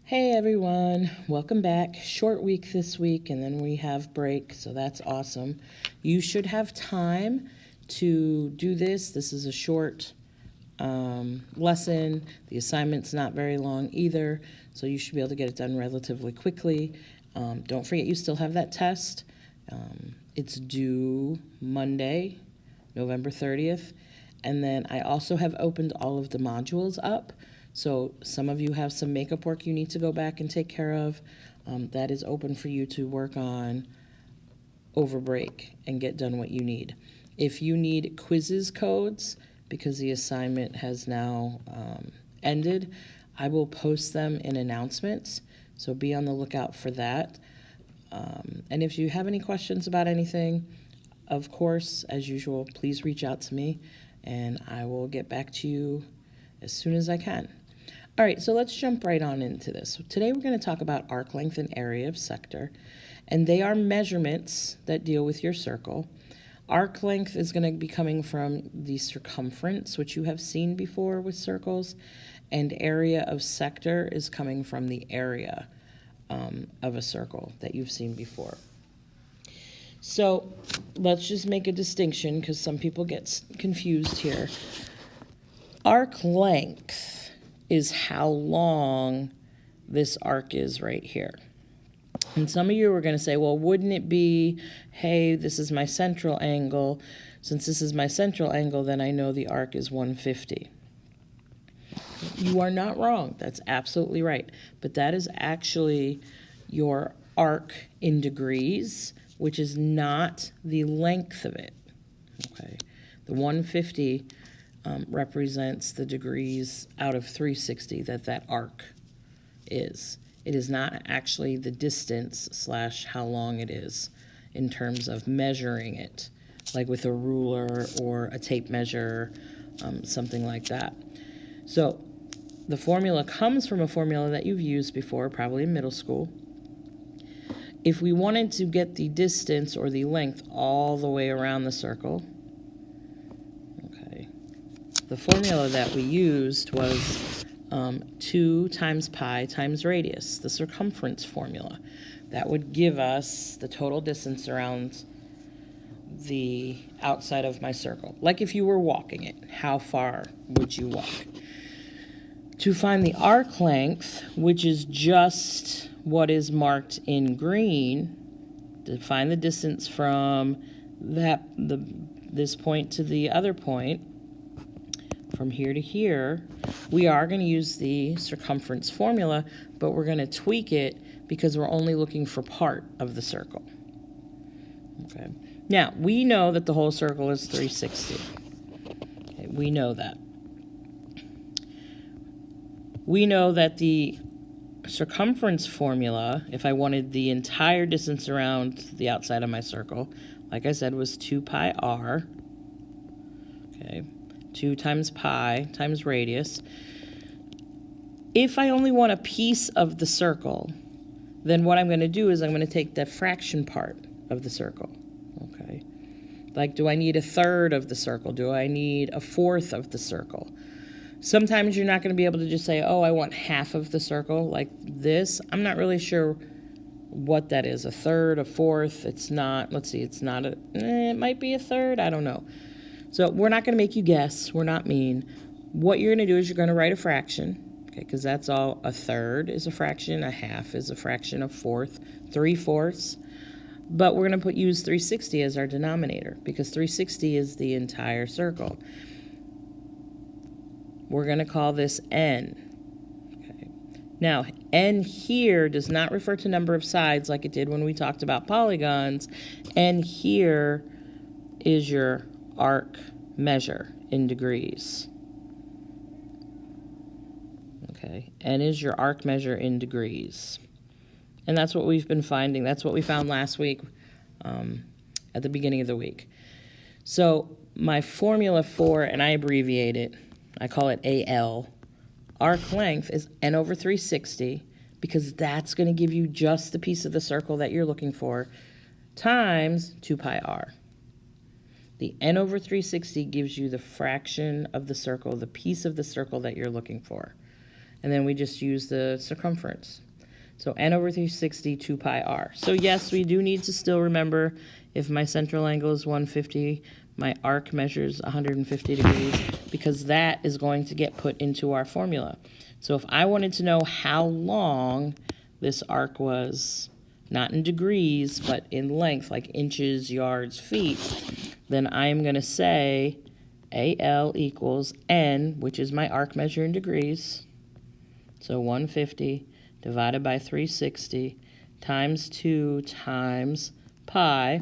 Hey everyone, welcome back. Short week this week, and then we have break, so that's awesome. You should have time to do this. This is a short lesson. The assignment's not very long either, so you should be able to get it done relatively quickly. Don't forget you still have that test. It's due Monday, November 30th. And then I also have opened all of the modules up. So some of you have some makeup work you need to go back and take care of. That is open for you to work on over break and get done what you need. If you need quizzes codes, because the assignment has now ended, I will post them in announcements. So be on the lookout for that. And if you have any questions about anything, of course, as usual, please reach out to me and I will get back to you as soon as I can. All right, so let's jump right on into this. Today we're going to talk about arc length and area of sector, and they are measurements that deal with your circle. Arc length is going to be coming from the circumference, which you have seen before with circles, and area of sector is coming from the area of a circle that you've seen before. So let's just make a distinction because some people get confused here. Arc length is how long this arc is right here. And some of you are going to say, well, wouldn't it be, hey, this is my central angle. Since this is my central angle, then I know the arc is 150. You are not wrong. That's absolutely right. But that is actually your arc in degrees, which is not the length of it. Okay, the 150 represents the degrees out of 360 that arc is. It is not actually the distance / how long it is in terms of measuring it, like with a ruler or a tape measure, something like that. So the formula comes from a formula that you've used before, probably in middle school. If we wanted to get the distance or the length all the way around the circle, okay, the formula that we used was 2 times pi times radius, the circumference formula. That would give us the total distance around the outside of my circle. Like if you were walking it, how far would you walk? To find the arc length, which is just what is marked in green, to find the distance from this point to the other point, from here to here, we are going to use the circumference formula, but we're going to tweak it because we're only looking for part of the circle. Okay. Now, we know that the whole circle is 360. Okay, we know that. We know that the circumference formula, if I wanted the entire distance around the outside of my circle, like I said, was 2 pi r. Okay, 2 times pi times radius. If I only want a piece of the circle, then what I'm going to do is I'm going to take the fraction part of the circle. Okay, like, do I need a third of the circle? Do I need a fourth of the circle? Sometimes you're not going to be able to just say, oh, I want half of the circle like this. I'm not really sure what that is, a third, a fourth. It's not, let's see, it's not it might be a third. I don't know. So we're not going to make you guess. We're not mean. What you're going to do is you're going to write a fraction, okay, because that's all. A third is a fraction, a half is a fraction, a fourth, 3/4. But we're going to use 360 as our denominator because 360 is the entire circle. We're going to call this n. Okay. Now, n here does not refer to number of sides like it did when we talked about polygons. N here is your arc measure in degrees. Okay, n is your arc measure in degrees. And that's what we've been finding. That's what we found last week at the beginning of the week. So my formula for, and I abbreviate it, I call it AL, arc length is n over 360, because that's going to give you just the piece of the circle that you're looking for, times 2 pi r. The n over 360 gives you the fraction of the circle, the piece of the circle that you're looking for. and then we just use the circumference. So n over 360, 2 pi r. So yes, we do need to still remember if my central angle is 150, my arc measures 150 degrees, because that is going to get put into our formula. So if I wanted to know how long this arc was, not in degrees, but in length, like inches, yards, feet, then I am going to say AL equals N, which is my arc measure in degrees, so 150 divided by 360 times 2 times pi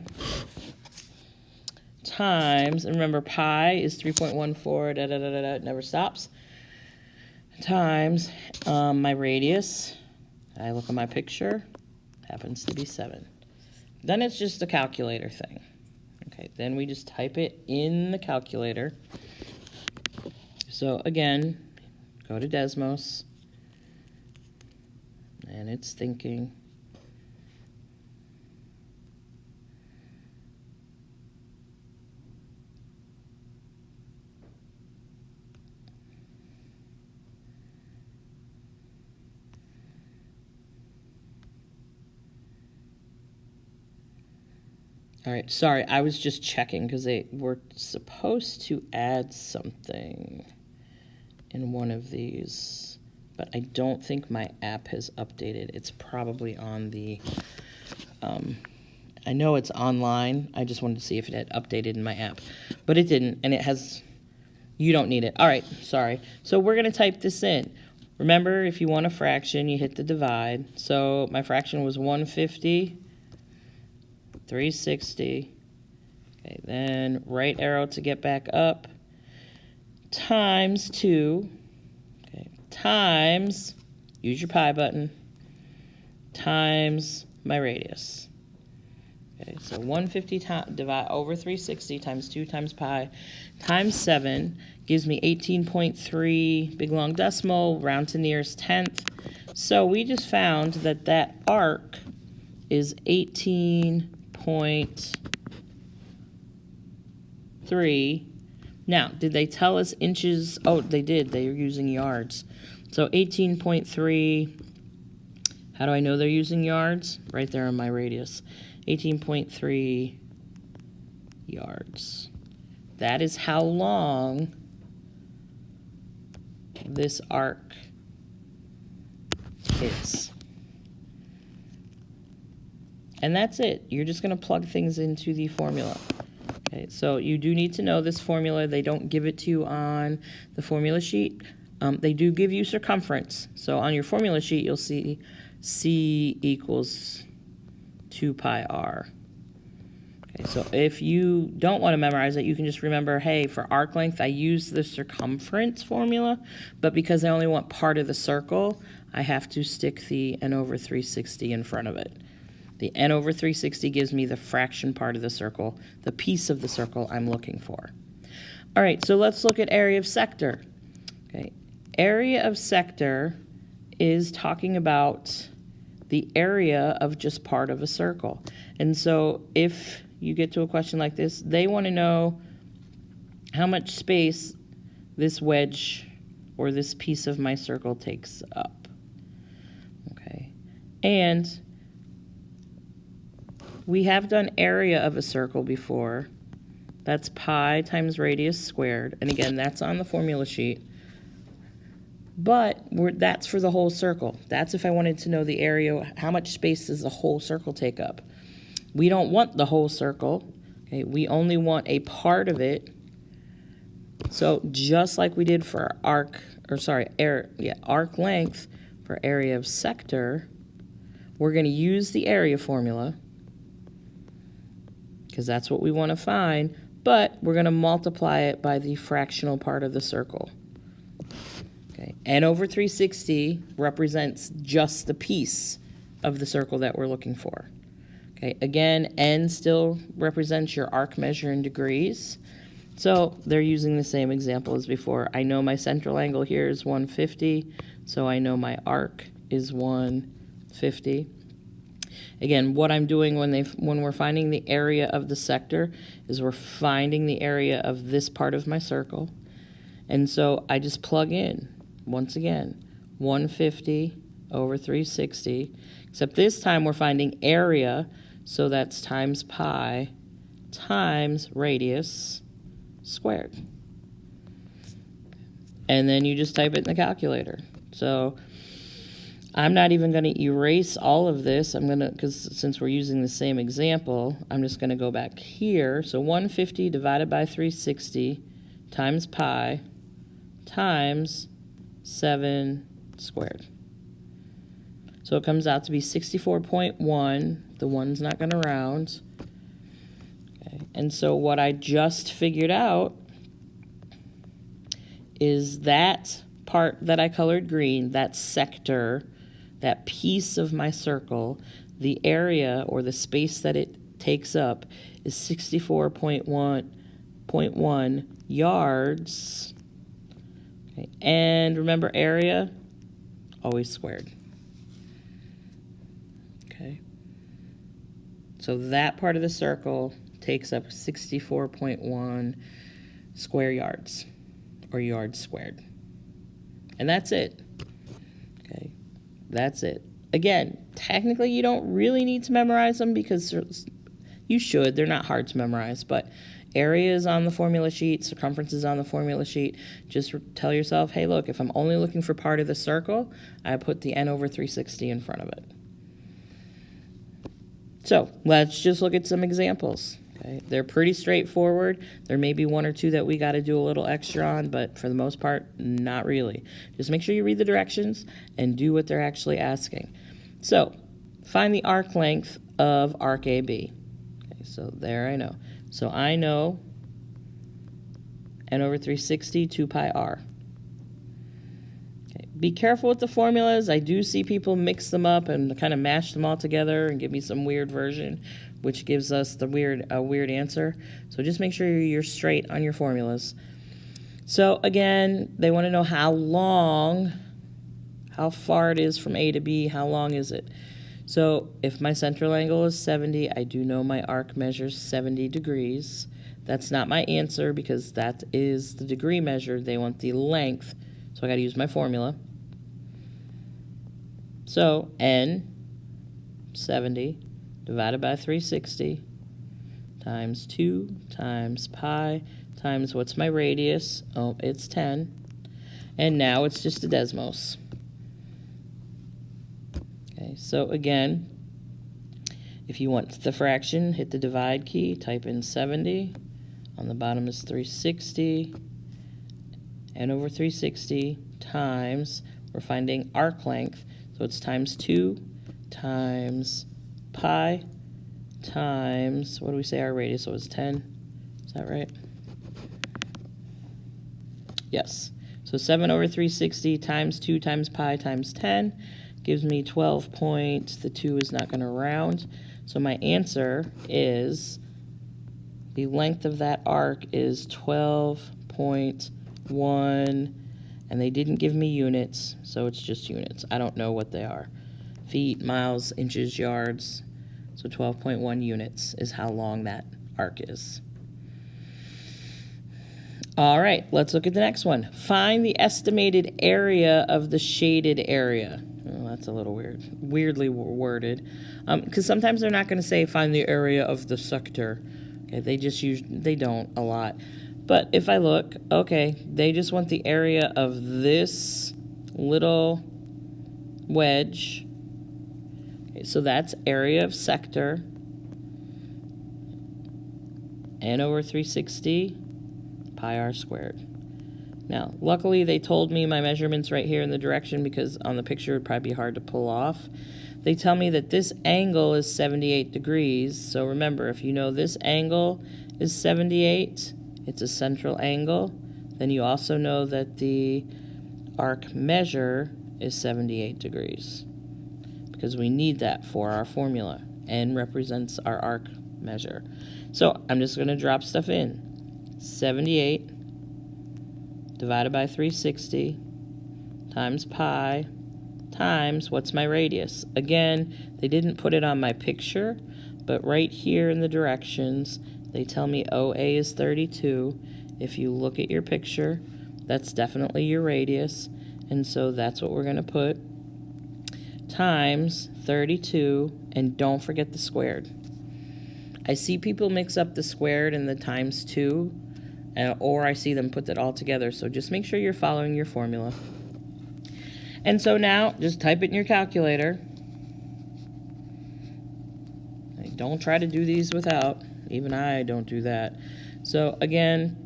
times, and remember pi is 3.14, it never stops, times my radius. I look at my picture, happens to be 7. Then it's just a calculator thing. Okay, then we just type it in the calculator. So again, go to Desmos, and it's thinking. All right, sorry, I was just checking because they were supposed to add something in one of these, but I don't think my app has updated. It's probably on the, I know it's online. I just wanted to see if it had updated in my app, but it didn't, and it has, you don't need it. All right, sorry. So we're going to type this in. Remember, if you want a fraction, you hit the divide. So my fraction was 150. 360. Okay, then right arrow to get back up, times 2, okay, times, use your pi button, times my radius. Okay, so 150 divide over 360 times 2 times pi times 7 gives me 18.3, big long decimal, round to nearest tenth. So we just found that that arc is 18.3. Now, did they tell us inches? Oh, they did. They were using yards. So 18.3, how do I know they're using yards? Right there on my radius. 18.3 yards. That is how long this arc is. And that's it. You're just going to plug things into the formula. Okay, so you do need to know this formula. They don't give it to you on the formula sheet. They do give you circumference. So on your formula sheet, you'll see C equals 2 pi r. Okay, so if you don't want to memorize it, you can just remember, hey, for arc length, I use the circumference formula, but because I only want part of the circle, I have to stick the n over 360 in front of it. The n over 360 gives me the fraction part of the circle, the piece of the circle I'm looking for. All right, so let's look at area of sector. Okay, area of sector is talking about the area of just part of a circle. And so if you get to a question like this, they want to know how much space this wedge or this piece of my circle takes up. Okay, and we have done area of a circle before. That's pi times radius squared. And again, that's on the formula sheet. But that's for the whole circle. That's if I wanted to know the area, how much space does the whole circle take up. We don't want the whole circle. Okay, we only want a part of it. So just like we did for arc length for area of sector, we're going to use the area formula, because that's what we want to find, but we're going to multiply it by the fractional part of the circle. Okay, n over 360 represents just the piece of the circle that we're looking for. Okay, again, n still represents your arc measure in degrees, so they're using the same example as before. I know my central angle here is 150, so I know my arc is 150. Again, what I'm doing when we're finding the area of the sector is we're finding the area of this part of my circle. And so I just plug in, once again, 150 over 360, except this time we're finding area, so that's times pi times radius squared. And then you just type it in the calculator. So I'm not even going to erase all of this. I'm going to, because since we're using the same example, I'm just going to go back here. So 150 divided by 360 times pi times 7 squared. So it comes out to be 64.1. The one's not going to round. Okay. And so what I just figured out is that part that I colored green, that sector, that piece of my circle, the area or the space that it takes up is 64.1 yards. Okay. And remember, area, always squared. Okay. So that part of the circle takes up 64.1 square yards, or yards squared. And that's it. Okay. That's it. Again, technically you don't really need to memorize them because you should. They're not hard to memorize, but area is on the formula sheet, circumference is on the formula sheet. Just tell yourself, hey, look, if I'm only looking for part of the circle, I put the n over 360 in front of it. So let's just look at some examples. Okay. They're pretty straightforward. There may be one or two that we got to do a little extra on, but for the most part, not really. Just make sure you read the directions and do what they're actually asking. So find the arc length of arc AB. Okay, so there I know. So I know n over 360, 2 pi r. Okay. Be careful with the formulas. I do see people mix them up and kind of mash them all together and give me some weird version, which gives us a weird answer. So just make sure you're straight on your formulas. So again, they want to know how far it is from A to B, how long is it? So if my central angle is 70, I do know my arc measures 70 degrees. That's not my answer because that is the degree measure. They want the length, so I got to use my formula. So n, 70, divided by 360 times 2 times pi times what's my radius? Oh, it's 10. And now it's just a Desmos. Okay, so again, if you want the fraction, hit the divide key, type in 70. On the bottom is 360. N over 360 times, we're finding arc length, so it's times 2 times pi times, what do we say our radius was, 10? Is that right? Yes. So 7 over 360 times 2 times pi times 10 gives me 12 points. The 2 is not going to round. So my answer is the length of that arc is 12.1, and they didn't give me units, so it's just units. I don't know what they are. Feet, miles, inches, yards. So 12.1 units is how long that arc is. All right, let's look at the next one. Find the estimated area of the shaded area. Oh, that's a little weirdly worded. Because sometimes they're not going to say find the area of the sector. Okay, they don't a lot. But if I look, okay, they just want the area of this little wedge. Okay, so that's area of sector. N over 360 pi r squared. Now, luckily they told me my measurements right here in the direction because on the picture it would probably be hard to pull off. They tell me that this angle is 78 degrees. So remember, if you know this angle is 78, it's a central angle, then you also know that the arc measure is 78 degrees because we need that for our formula. N represents our arc measure. So I'm just going to drop stuff in. 78 divided by 360 times pi times what's my radius. Again, they didn't put it on my picture, but right here in the directions, they tell me OA is 32. If you look at your picture, that's definitely your radius. And so that's what we're going to put, times 32, and don't forget the squared. I see people mix up the squared and the times 2, or I see them put that all together. So just make sure you're following your formula. And so now, just type it in your calculator. Don't try to do these without. Even I don't do that. So again,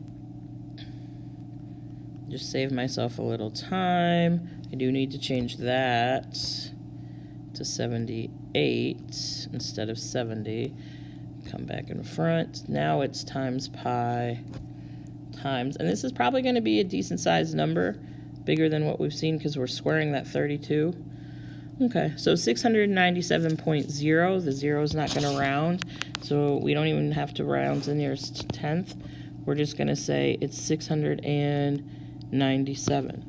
just save myself a little time. I do need to change that to 78 instead of 70. Come back in front. Now it's times pi times, and this is probably going to be a decent sized number, bigger than what we've seen because we're squaring that 32. Okay, so 697.0, the 0 is not going to round, so we don't even have to round to the nearest tenth. We're just going to say it's 697.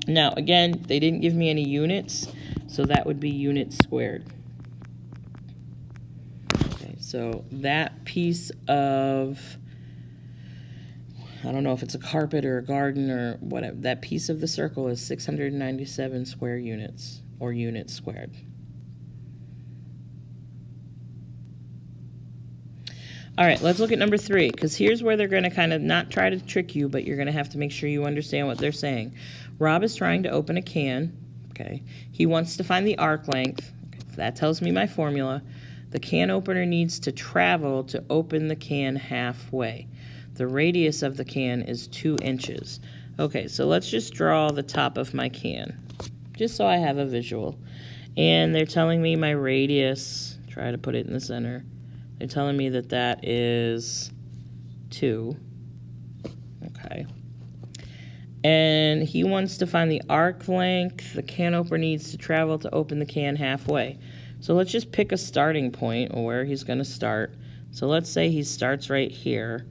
Now, again, they didn't give me any units, so that would be units squared. Okay, so that piece of, I don't know if it's a carpet or a garden or whatever, that piece of the circle is 697 square units, or units squared. All right, let's look at number 3, because here's where they're going to kind of not try to trick you, but you're going to have to make sure you understand what they're saying. Rob is trying to open a can. Okay, he wants to find the arc length. Okay, that tells me my formula. The can opener needs to travel to open the can halfway. The radius of the can is 2 inches. Okay, so let's just draw the top of my can, just so I have a visual. And they're telling me my radius, try to put it in the center. They're telling me that that is 2. Okay. And he wants to find the arc length. The can opener needs to travel to open the can halfway. So let's just pick a starting point, or where he's going to start. So let's say he starts right here.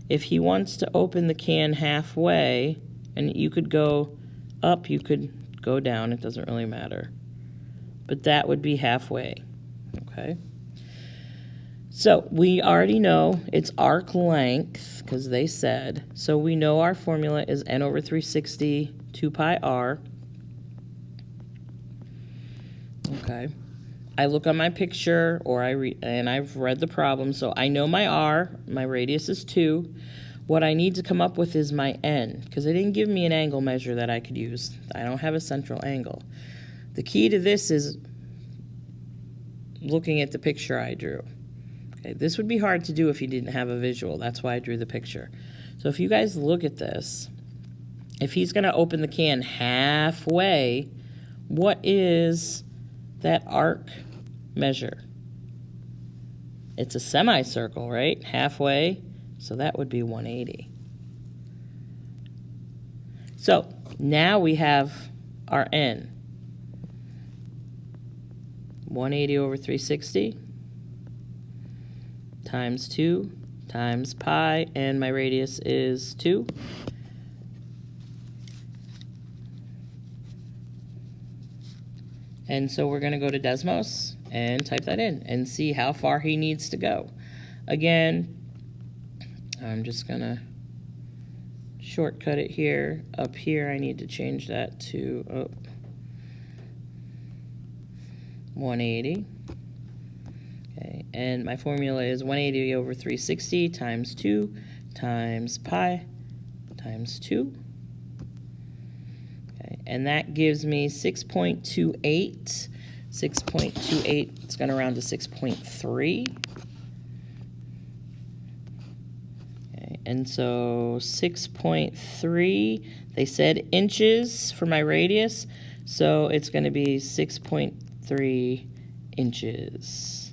If he wants to open the can halfway, and you could go up, you could go down, it doesn't really matter. But that would be halfway, okay? So we already know it's arc length, because they said. So we know our formula is n over 360, 2 pi r. Okay. I look on my picture, or and I've read the problem, so I know my r, my radius is 2. What I need to come up with is my n, because they didn't give me an angle measure that I could use. I don't have a central angle. The key to this is looking at the picture I drew. Okay, this would be hard to do if you didn't have a visual. That's why I drew the picture. So if you guys look at this, if he's going to open the can halfway, what is that arc measure? It's a semicircle, right? Halfway. So that would be 180. So now we have our n. 180 over 360 times 2 times pi, and my radius is 2. And so we're going to go to Desmos and type that in and see how far he needs to go. Again, I'm just going to shortcut it here. Up here, I need to change that to 180. Okay, and my formula is 180 over 360 times 2 times pi times 2. Okay, and that gives me 6.28. 6.28, it's going to round to 6.3. Okay, and so 6.3, they said inches for my radius, so it's going to be 6.3 inches.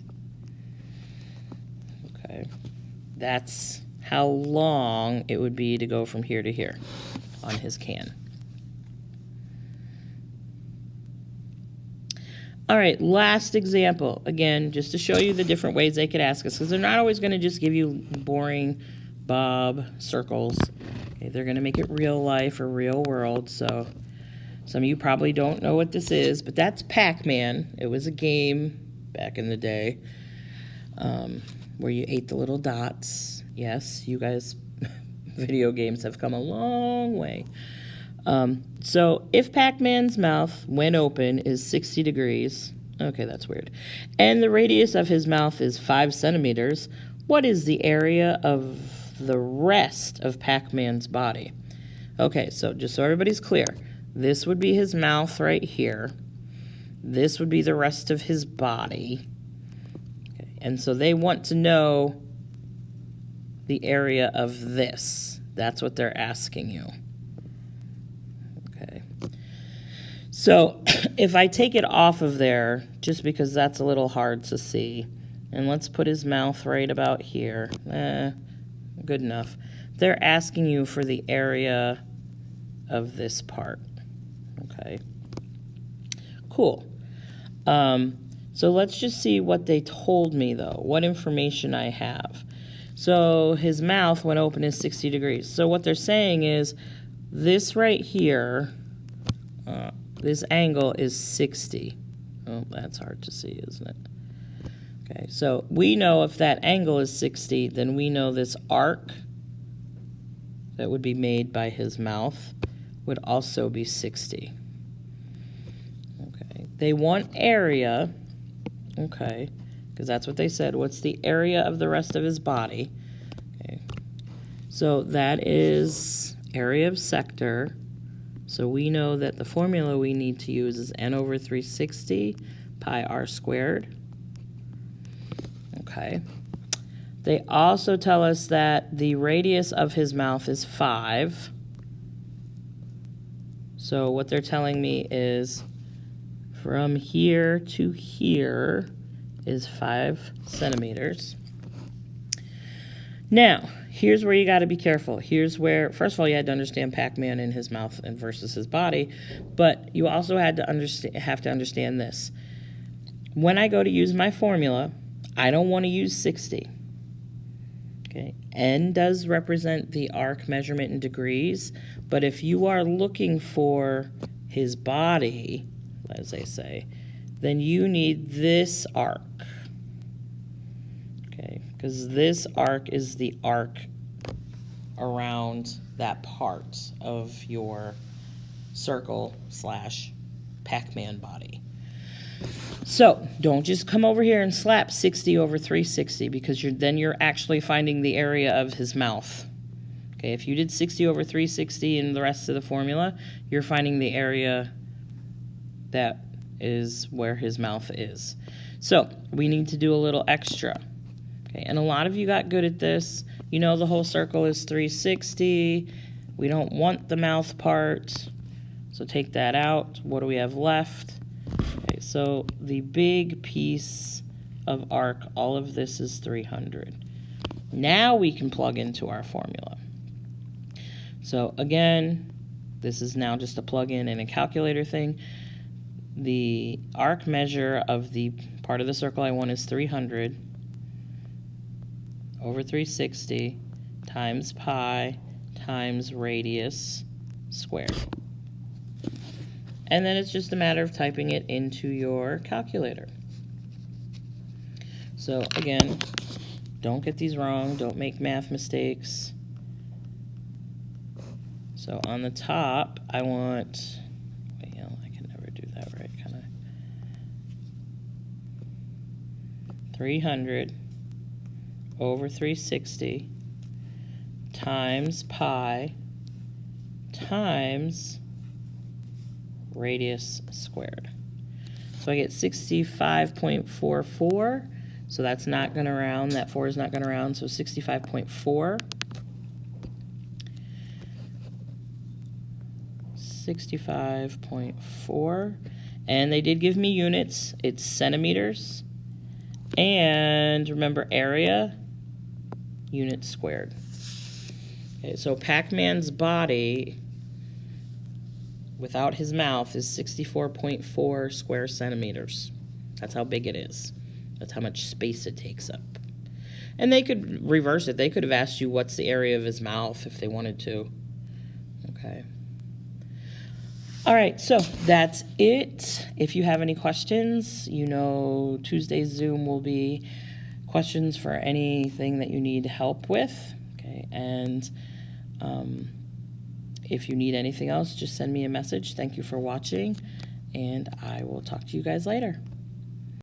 Okay, that's how long it would be to go from here to here on his can. All right, last example. Again, just to show you the different ways they could ask us, because they're not always going to just give you boring bob circles. Okay, they're going to make it real life or real world. So some of you probably don't know what this is, but that's Pac-Man. It was a game back in the day where you ate the little dots. Yes, you guys, video games have come a long way. So if Pac-Man's mouth, when open, is 60 degrees, okay, that's weird, and the radius of his mouth is 5 centimeters, what is the area of the rest of Pac-Man's body? Okay, so just so everybody's clear, this would be his mouth right here. This would be the rest of his body. Okay, and so they want to know the area of this. That's what they're asking you. Okay. So if I take it off of there, just because that's a little hard to see, and let's put his mouth right about here. Good enough. They're asking you for the area of this part. Okay. Cool. So let's just see what they told me, though, what information I have. So his mouth, when open, is 60 degrees. So what they're saying is this right here, this angle is 60. Oh, that's hard to see, isn't it? Okay, so we know if that angle is 60, then we know this arc that would be made by his mouth would also be 60. Okay, they want area, okay, because that's what they said. What's the area of the rest of his body? Okay, so that is area of sector. So we know that the formula we need to use is n over 360 pi r squared. Okay. They also tell us that the radius of his mouth is 5. So what they're telling me is from here to here is 5 centimeters. Now, here's where you got to be careful. Here's where, first of all, you had to understand Pac-Man in his mouth and versus his body, but you also have to understand this. When I go to use my formula, I don't want to use 60. Okay, n does represent the arc measurement in degrees, but if you are looking for his body, as they say, then you need this arc. Okay, because this arc is the arc around that part of your circle / Pac-Man body. So don't just come over here and slap 60 over 360 because then you're actually finding the area of his mouth. Okay, if you did 60 over 360 in the rest of the formula, you're finding the area that is where his mouth is. So we need to do a little extra. Okay, and a lot of you got good at this. You know the whole circle is 360. We don't want the mouth part, so take that out. What do we have left? Okay, so the big piece of arc, all of this is 300. Now we can plug into our formula. So again, this is now just a plug-in and a calculator thing. The arc measure of the part of the circle I want is 300 over 360 times pi times radius squared. And then it's just a matter of typing it into your calculator. So again, don't get these wrong. Don't make math mistakes. So on the top, I want, well, I can never do that right, kind of. 300 over 360 times pi times radius squared. So I get 65.44. So that's not going to round. That 4 is not going to round. So 65.4. 65.4. And they did give me units. It's centimeters. And remember area, units squared. Okay, so Pac-Man's body without his mouth is 64.4 square centimeters. That's how big it is. That's how much space it takes up. And they could reverse it. They could have asked you what's the area of his mouth if they wanted to. Okay. All right, so that's it. If you have any questions, you know Tuesday's Zoom will be questions for anything that you need help with. Okay, and If you need anything else, just send me a message. Thank you for watching, and I will talk to you guys later.